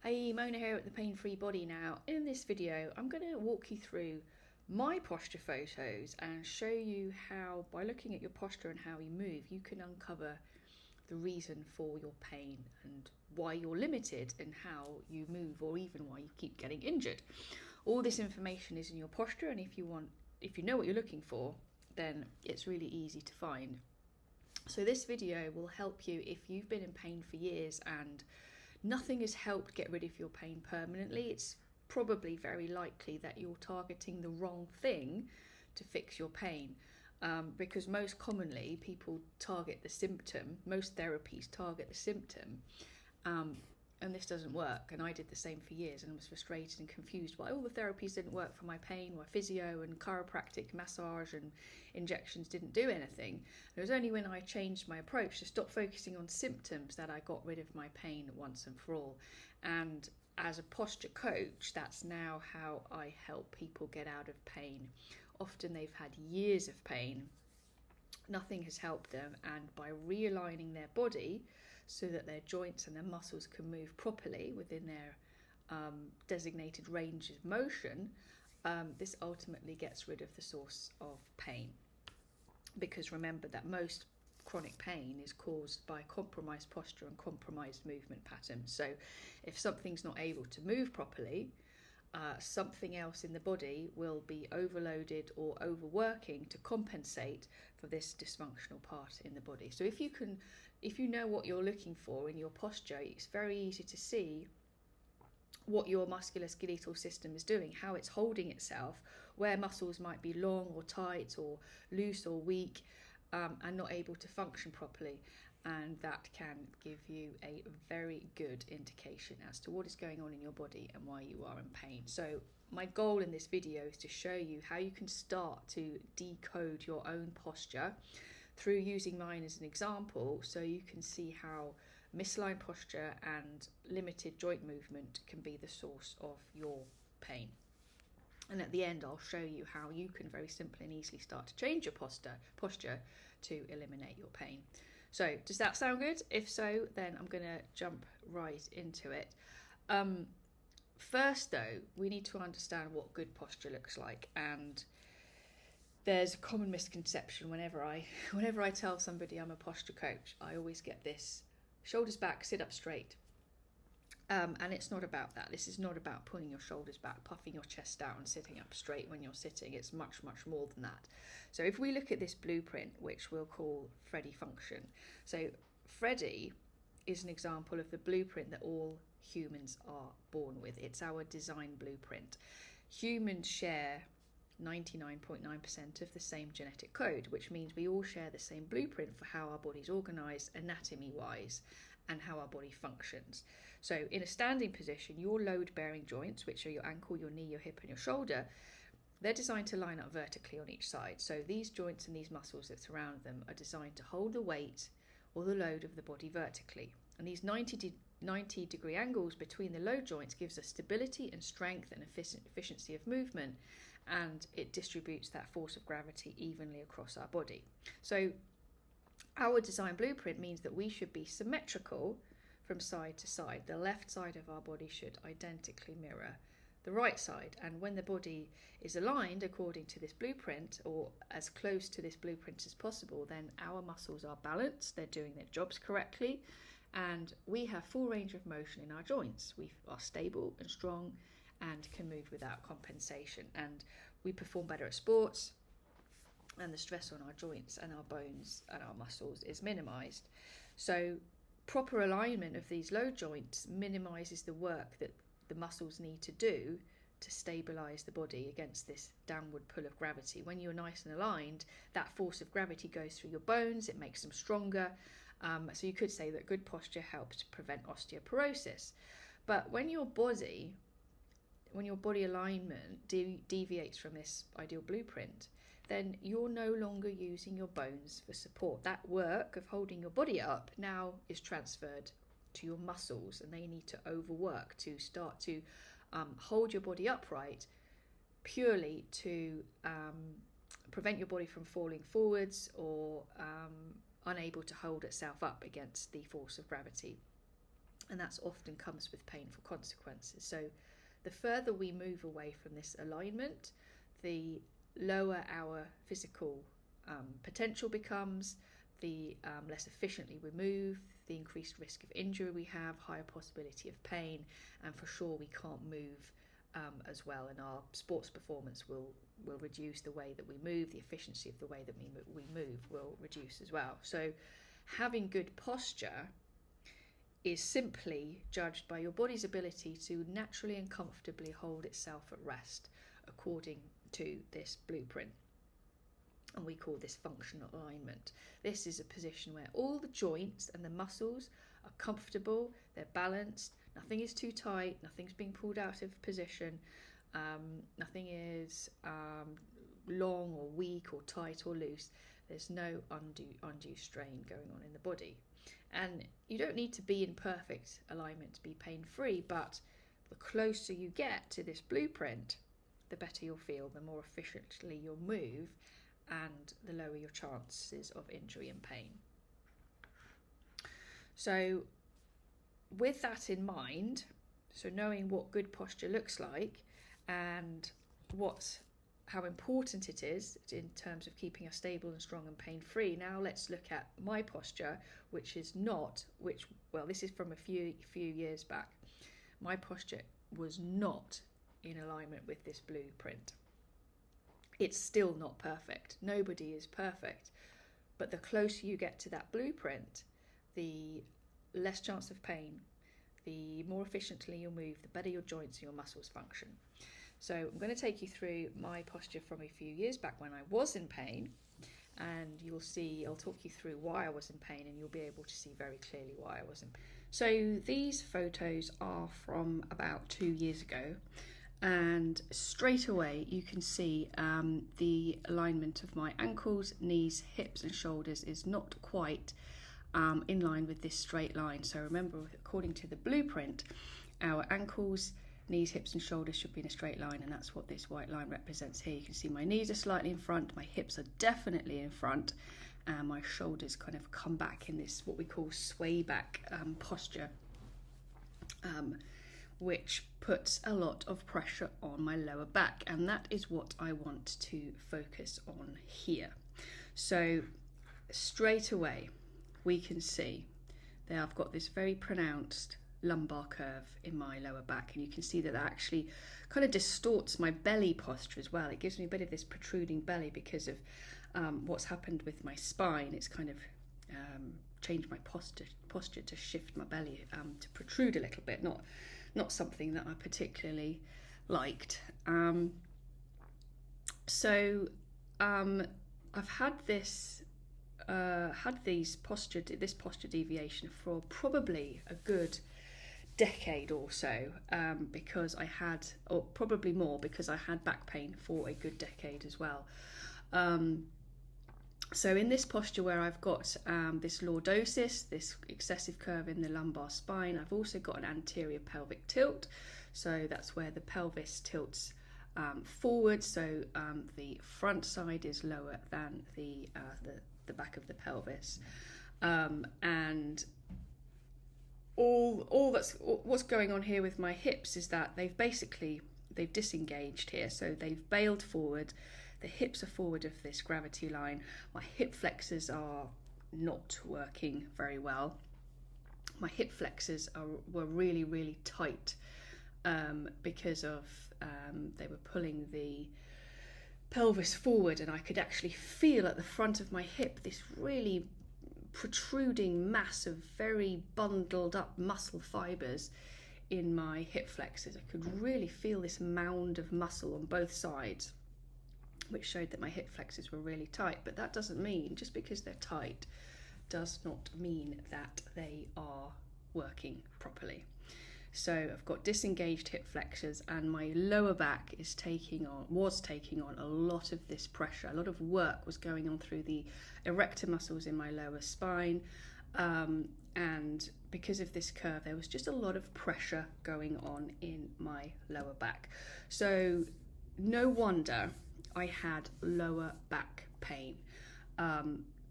Hey, Mona here at the Pain Free Body. Now, in this video, I'm going to walk you through my posture photos and show you how, by looking at your posture and how you move, you can uncover the reason for your pain and why you're limited in how you move, or even why you keep getting injured. All this information is in your posture, and if you know what you're looking for, then it's really easy to find. So this video will help you if you've been in pain for years and nothing has helped get rid of your pain permanently. It's probably very likely that you're targeting the wrong thing to fix your pain, because most commonly people target the symptom. Most therapies target the symptom, and this doesn't work. And I did the same for years and was frustrated and confused why all the therapies didn't work for my pain, why physio and chiropractic massage and injections didn't do anything. And it was only when I changed my approach to stop focusing on symptoms that I got rid of my pain once and for all. And as a posture coach, that's now how I help people get out of pain. Often they've had years of pain. Nothing has helped them, and by realigning their body so that their joints and their muscles can move properly within their designated range of motion, this ultimately gets rid of the source of pain. Because remember that most chronic pain is caused by compromised posture and compromised movement patterns. So if something's not able to move properly, something else in the body will be overloaded or overworking to compensate for this dysfunctional part in the body. So if you know what you're looking for in your posture, it's very easy to see what your musculoskeletal system is doing, how it's holding itself, where muscles might be long or tight or loose or weak, and not able to function properly. And that can give you a very good indication as to what is going on in your body and why you are in pain. So my goal in this video is to show you how you can start to decode your own posture through using mine as an example, so you can see how misaligned posture and limited joint movement can be the source of your pain. And at the end, I'll show you how you can very simply and easily start to change your posture to eliminate your pain. So does that sound good? If so, then I'm going to jump right into it. First, though, we need to understand what good posture looks like. And there's a common misconception whenever I tell somebody I'm a posture coach. I always get this: shoulders back, sit up straight. And it's not about that. This is not about pulling your shoulders back, puffing your chest out and sitting up straight when you're sitting. It's much, much more than that. So if we look at this blueprint, which we'll call FreeBody function. So FreeBody is an example of the blueprint that all humans are born with. It's our design blueprint. Humans share 99.9% of the same genetic code, which means we all share the same blueprint for how our body's organised anatomy-wise and how our body functions. So in a standing position, your load-bearing joints, which are your ankle, your knee, your hip and your shoulder, they're designed to line up vertically on each side. So these joints and these muscles that surround them are designed to hold the weight or the load of the body vertically. And these 90 degree angles between the load joints gives us stability and strength and efficiency of movement, and it distributes that force of gravity evenly across our body. So our design blueprint means that we should be symmetrical from side to side. The left side of our body should identically mirror the right side, and when the body is aligned according to this blueprint, or as close to this blueprint as possible, then our muscles are balanced, they're doing their jobs correctly, and we have full range of motion in our joints. We are stable and strong and can move without compensation, and we perform better at sports, and the stress on our joints and our bones and our muscles is minimized. So proper alignment of these load joints minimizes the work that the muscles need to do to stabilize the body against this downward pull of gravity. When you're nice and aligned, that force of gravity goes through your bones, it makes them stronger. So you could say that good posture helps to prevent osteoporosis. But when your body alignment deviates from this ideal blueprint, then you're no longer using your bones for support. That work of holding your body up now is transferred to your muscles, and they need to overwork to start to hold your body upright, purely to prevent your body from falling forwards or unable to hold itself up against the force of gravity. and that's often comes with painful consequences. So the further we move away from this alignment, the lower our physical potential becomes, the less efficiently we move, the increased risk of injury we have, higher possibility of pain, and for sure we can't move as well, and our sports performance will reduce. The way that we move, the efficiency of the way that we move will reduce as well. So having good posture is simply judged by your body's ability to naturally and comfortably hold itself at rest according to this blueprint. And we call this functional alignment. This is a position where all the joints and the muscles are comfortable, they're balanced, nothing is too tight, nothing's being pulled out of position, nothing is long or weak or tight or loose. There's no undue strain going on in the body. And you don't need to be in perfect alignment to be pain-free, but the closer you get to this blueprint, the better you'll feel, the more efficiently you'll move, and the lower your chances of injury and pain. So with that in mind, so knowing what good posture looks like and how important it is in terms of keeping us stable and strong and pain-free, now let's look at my posture, this is from a few years back. My posture was not in alignment with this blueprint. It's still not perfect. Nobody is perfect. But the closer you get to that blueprint, the less chance of pain, the more efficiently you'll move, the better your joints and your muscles function. So I'm going to take you through my posture from a few years back when I was in pain, and you'll see, I'll talk you through why I was in pain, and you'll be able to see very clearly why I was in pain. So these photos are from about 2 years ago, and straight away you can see the alignment of my ankles, knees, hips and shoulders is not quite in line with this straight line. So remember, according to the blueprint, our ankles, knees, hips and shoulders should be in a straight line, and that's what this white line represents here. You can see my knees are slightly in front, my hips are definitely in front, and my shoulders kind of come back in this what we call sway back posture, which puts a lot of pressure on my lower back, and that is what I want to focus on here. So straight away we can see that I've got this very pronounced lumbar curve in my lower back, and you can see that actually kind of distorts my belly posture as well. It gives me a bit of this protruding belly because of what's happened with my spine. It's kind of changed my posture to shift my belly to protrude a little bit, not something that I particularly liked. I've had this posture deviation for probably a good decade or so, because I had, or probably more, because I had back pain for a good decade as well. So in this posture where I've got this lordosis, this excessive curve in the lumbar spine, I've also got an anterior pelvic tilt. So that's where the pelvis tilts forward. So the front side is lower than the back of the pelvis, and what's going on here with my hips is that they've disengaged here, so they've bailed forward. The hips are forward of this gravity line. My hip flexors are not working very well. My hip flexors were really, really tight because of they were pulling the pelvis forward, and I could actually feel at the front of my hip this really protruding mass of very bundled up muscle fibers in my hip flexors. I could really feel this mound of muscle on both sides, which showed that my hip flexors were really tight. But that doesn't mean, just because they're tight does not mean that they are working properly. So I've got disengaged hip flexors, and my lower back was taking on a lot of this pressure. A lot of work was going on through the erector muscles in my lower spine, and because of this curve there was just a lot of pressure going on in my lower back. So no wonder I had lower back pain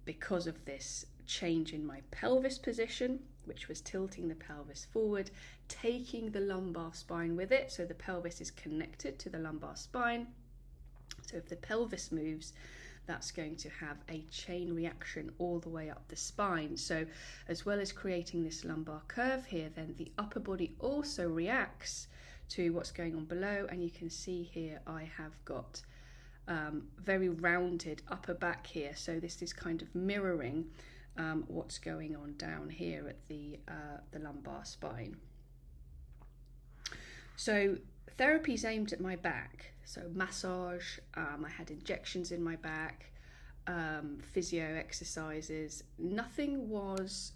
because of this change in my pelvis position. which was tilting the pelvis forward, taking the lumbar spine with it. So the pelvis is connected to the lumbar spine. So if the pelvis moves, that's going to have a chain reaction all the way up the spine. So as well as creating this lumbar curve here, then the upper body also reacts to what's going on below. And you can see here I have got very rounded upper back here. So this is kind of mirroring what's going on down here at the lumbar spine. So therapy is aimed at my back. So massage, I had injections in my back, physio exercises. Nothing was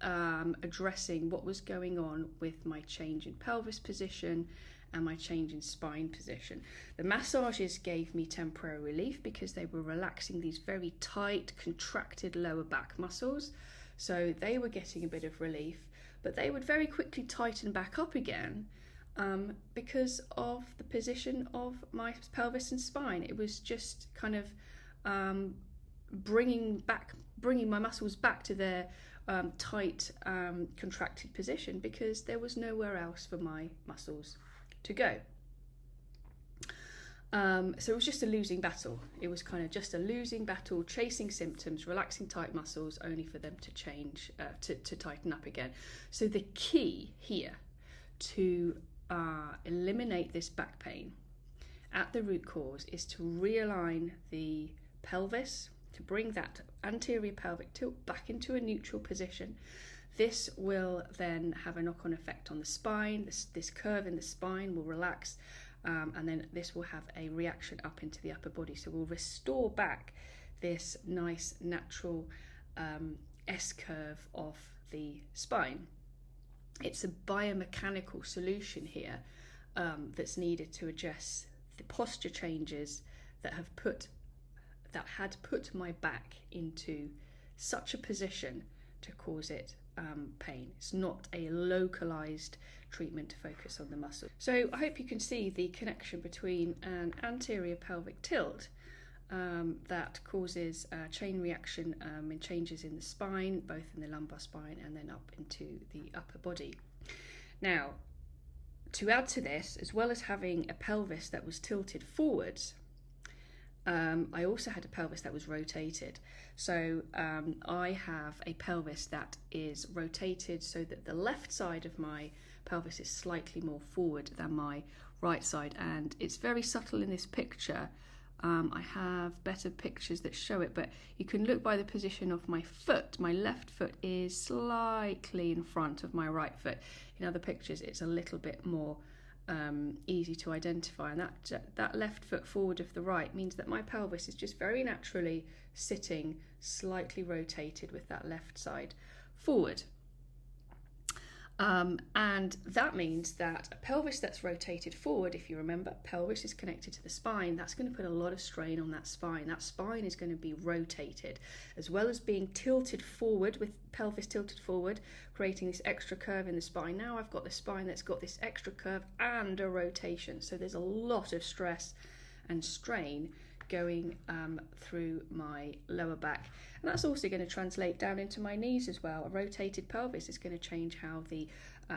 addressing what was going on with my change in pelvis position and my change in spine position. The massages gave me temporary relief because they were relaxing these very tight, contracted lower back muscles. So they were getting a bit of relief, but they would very quickly tighten back up again because of the position of my pelvis and spine. It was just kind of bringing my muscles back to their tight, contracted position, because there was nowhere else for my muscles to go. So it was just a losing battle. It was kind of just a losing battle, chasing symptoms, relaxing tight muscles, only for them to change, to tighten up again. So the key here to eliminate this back pain at the root cause is to realign the pelvis, to bring that anterior pelvic tilt back into a neutral position. This will then have a knock-on effect on the spine. This curve in the spine will relax, and then this will have a reaction up into the upper body. So we'll restore back this nice natural S-curve of the spine. It's a biomechanical solution here that's needed to address the posture changes that had put my back into such a position to cause it pain. It's not a localized treatment to focus on the muscle. So I hope you can see the connection between an anterior pelvic tilt that causes a chain reaction and changes in the spine, both in the lumbar spine and then up into the upper body. Now, to add to this, as well as having a pelvis that was tilted forwards, I also had a pelvis that was rotated. So I have a pelvis that is rotated so that the left side of my pelvis is slightly more forward than my right side, and it's very subtle in this picture. I have better pictures that show it, but you can look by the position of my foot. My left foot is slightly in front of my right foot. In other pictures, it's a little bit more easy to identify, and that left foot forward of the right means that my pelvis is just very naturally sitting slightly rotated with that left side forward. And that means that a pelvis that's rotated forward, if you remember, pelvis is connected to the spine, that's going to put a lot of strain on that spine. That spine is going to be rotated, as well as being tilted forward, with pelvis tilted forward, creating this extra curve in the spine. Now I've got the spine that's got this extra curve and a rotation. So there's a lot of stress and strain going through my lower back, and that's also going to translate down into my knees as well. A rotated pelvis is going to change how the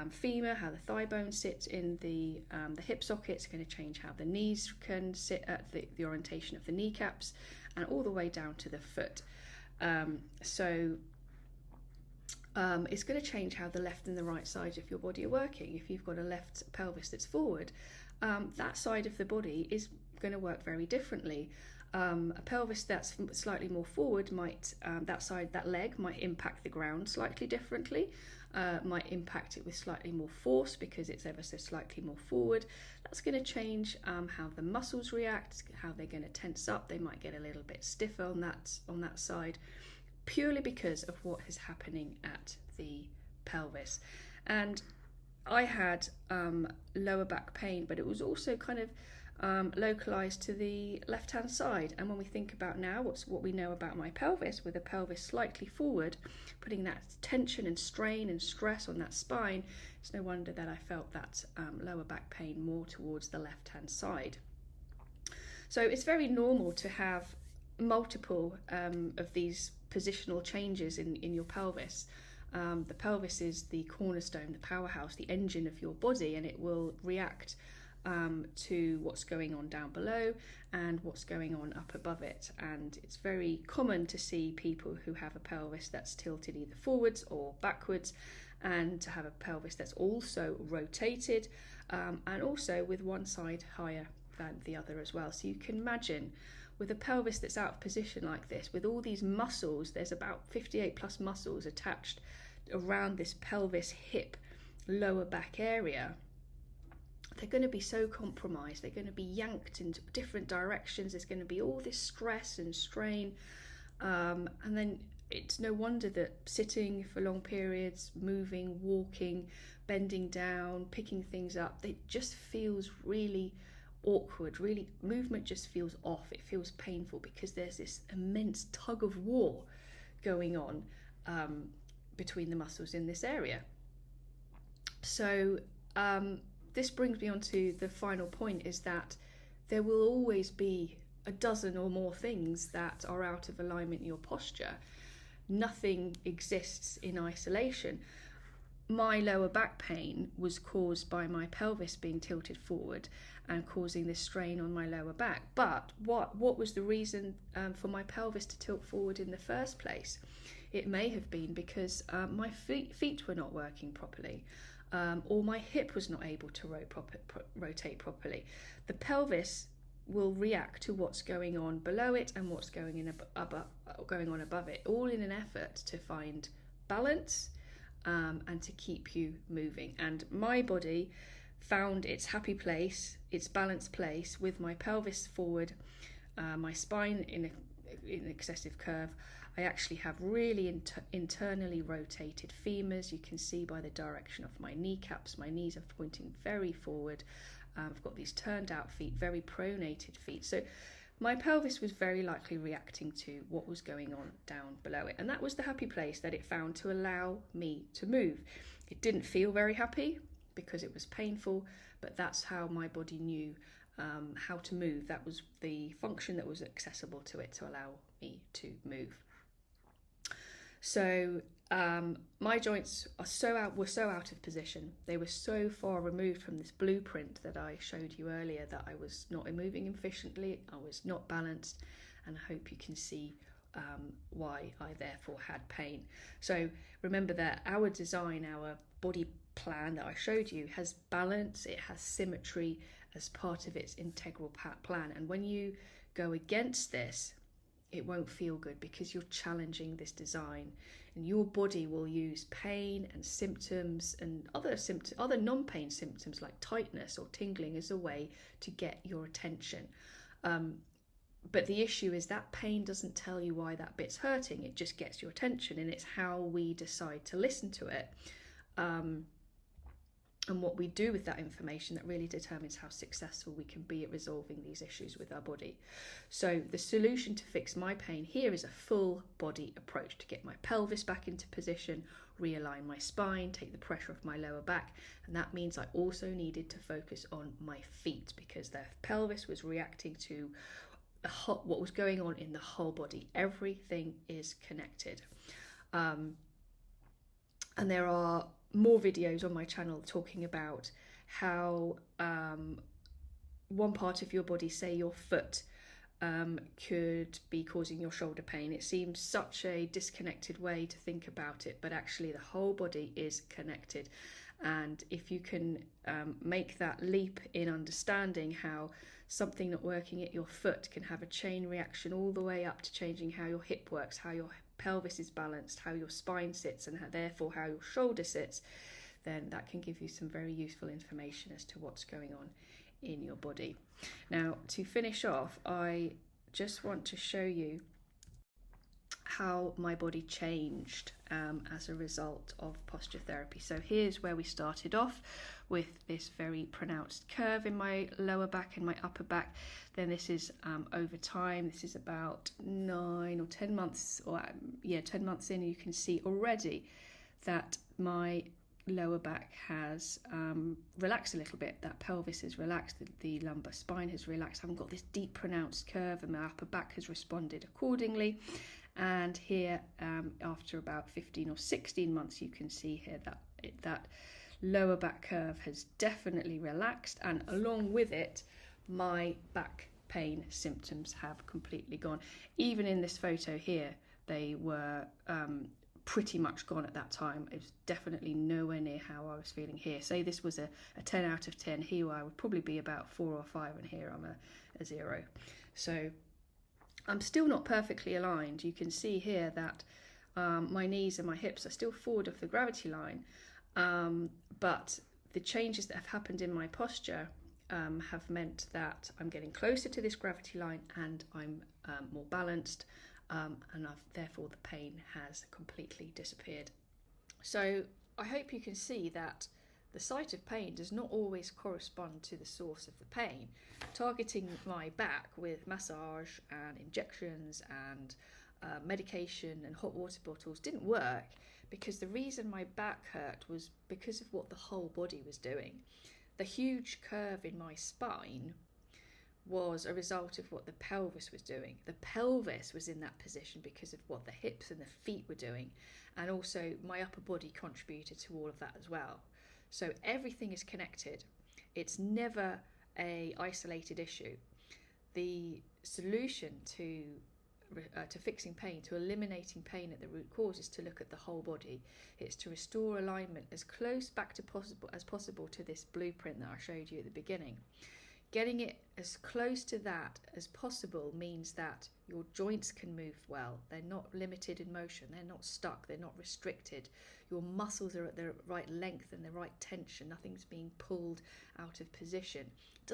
femur, how the thigh bone sits in the hip socket. It's going to change how the knees can sit at the orientation of the kneecaps, and all the way down to the foot. It's going to change how the left and the right side of your body are working. If you've got a left pelvis that's forward, that side of the body is going to work very differently. A pelvis that's slightly more forward might, that leg might impact the ground slightly differently, might impact it with slightly more force because it's ever so slightly more forward. That's going to change how the muscles react, how they're going to tense up. They might get a little bit stiffer on that side, purely because of what is happening at the pelvis. And I had lower back pain, but it was also kind of localized to the left hand side. And when we think about now what we know about my pelvis, with a pelvis slightly forward, putting that tension and strain and stress on that spine, it's no wonder that I felt that lower back pain more towards the left hand side. So it's very normal to have multiple of these positional changes in your pelvis. The pelvis is the cornerstone, the powerhouse, the engine of your body, and it will react to what's going on down below and what's going on up above it. And it's very common to see people who have a pelvis that's tilted either forwards or backwards, and to have a pelvis that's also rotated, and also with one side higher than the other as well. So you can imagine with a pelvis that's out of position like this, with all these muscles, there's about 58 plus muscles attached around this pelvis, hip, lower back area. They're going to be so compromised, they're going to be yanked into different directions, there's going to be all this stress and strain, and then it's no wonder that sitting for long periods, moving, walking, bending down, picking things up, it just feels really awkward, really movement just feels off, it feels painful because there's this immense tug of war going on between the muscles in this area. So this brings me on to the final point, is that there will always be a dozen or more things that are out of alignment in your posture. Nothing exists in isolation. My lower back pain was caused by my pelvis being tilted forward and causing this strain on my lower back. But what was the reason for my pelvis to tilt forward in the first place? It may have been because my feet were not working properly, or my hip was not able to rotate properly. The pelvis will react to what's going on below it and what's going on above it, all in an effort to find balance and to keep you moving. And my body found its happy place, its balanced place, with my pelvis forward, my spine in an excessive curve. I actually have really internally rotated femurs. You can see by the direction of my kneecaps, my knees are pointing very forward. I've got these turned out feet, very pronated feet. So my pelvis was very likely reacting to what was going on down below it. And that was the happy place that it found to allow me to move. It didn't feel very happy because it was painful, but that's how my body knew how to move. That was the function that was accessible to it to allow me to move. So my joints were so out of position. They were so far removed from this blueprint that I showed you earlier that I was not moving efficiently, I was not balanced, and I hope you can see why I therefore had pain. So remember that our design, our body plan that I showed you, has balance, it has symmetry as part of its integral plan. And when you go against this, it won't feel good because you're challenging this design, and your body will use pain and symptoms and other non-pain symptoms like tightness or tingling as a way to get your attention. But the issue is that pain doesn't tell you why that bit's hurting, it just gets your attention, and it's how we decide to listen to it. And what we do with that information that really determines how successful we can be at resolving these issues with our body. So the solution to fix my pain here is a full body approach to get my pelvis back into position, realign my spine, take the pressure off my lower back. And that means I also needed to focus on my feet because the pelvis was reacting to what was going on in the whole body. Everything is connected. And there are more videos on my channel talking about how one part of your body, say your foot, could be causing your shoulder pain. It seems such a disconnected way to think about it, but actually the whole body is connected. And if you can make that leap in understanding how something not working at your foot can have a chain reaction all the way up to changing how your hip works, how your pelvis is balanced, how your spine sits, and therefore how your shoulder sits, then that can give you some very useful information as to what's going on in your body. Now, to finish off, I just want to show you how my body changed as a result of posture therapy. So here's where we started off with this very pronounced curve in my lower back and my upper back. Then this is over time, this is about 9 or 10 months, or 10 months in, and you can see already that my lower back has relaxed a little bit. That pelvis is relaxed, the lumbar spine has relaxed. I haven't got this deep pronounced curve, and my upper back has responded accordingly. And here, after about 15 or 16 months, you can see here that that lower back curve has definitely relaxed, and along with it, my back pain symptoms have completely gone. Even in this photo here, they were pretty much gone at that time. It was definitely nowhere near how I was feeling here. Say this was a 10 out of 10, here I would probably be about 4 or 5, and here I'm a 0. So I'm still not perfectly aligned. You can see here that my knees and my hips are still forward of the gravity line, but the changes that have happened in my posture have meant that I'm getting closer to this gravity line, and I'm more balanced, and therefore the pain has completely disappeared. So I hope you can see that the site of pain does not always correspond to the source of the pain. Targeting my back with massage and injections and medication and hot water bottles didn't work, because the reason my back hurt was because of what the whole body was doing. The huge curve in my spine was a result of what the pelvis was doing. The pelvis was in that position because of what the hips and the feet were doing, and also my upper body contributed to all of that as well. So everything is connected. It's never an isolated issue. The solution to fixing pain, to eliminating pain at the root cause, is to look at the whole body. It's to restore alignment as close back to as possible to this blueprint that I showed you at the beginning. Getting it as close to that as possible means that your joints can move well. They're not limited in motion. They're not stuck. They're not restricted. Your muscles are at the right length and the right tension. Nothing's being pulled out of position.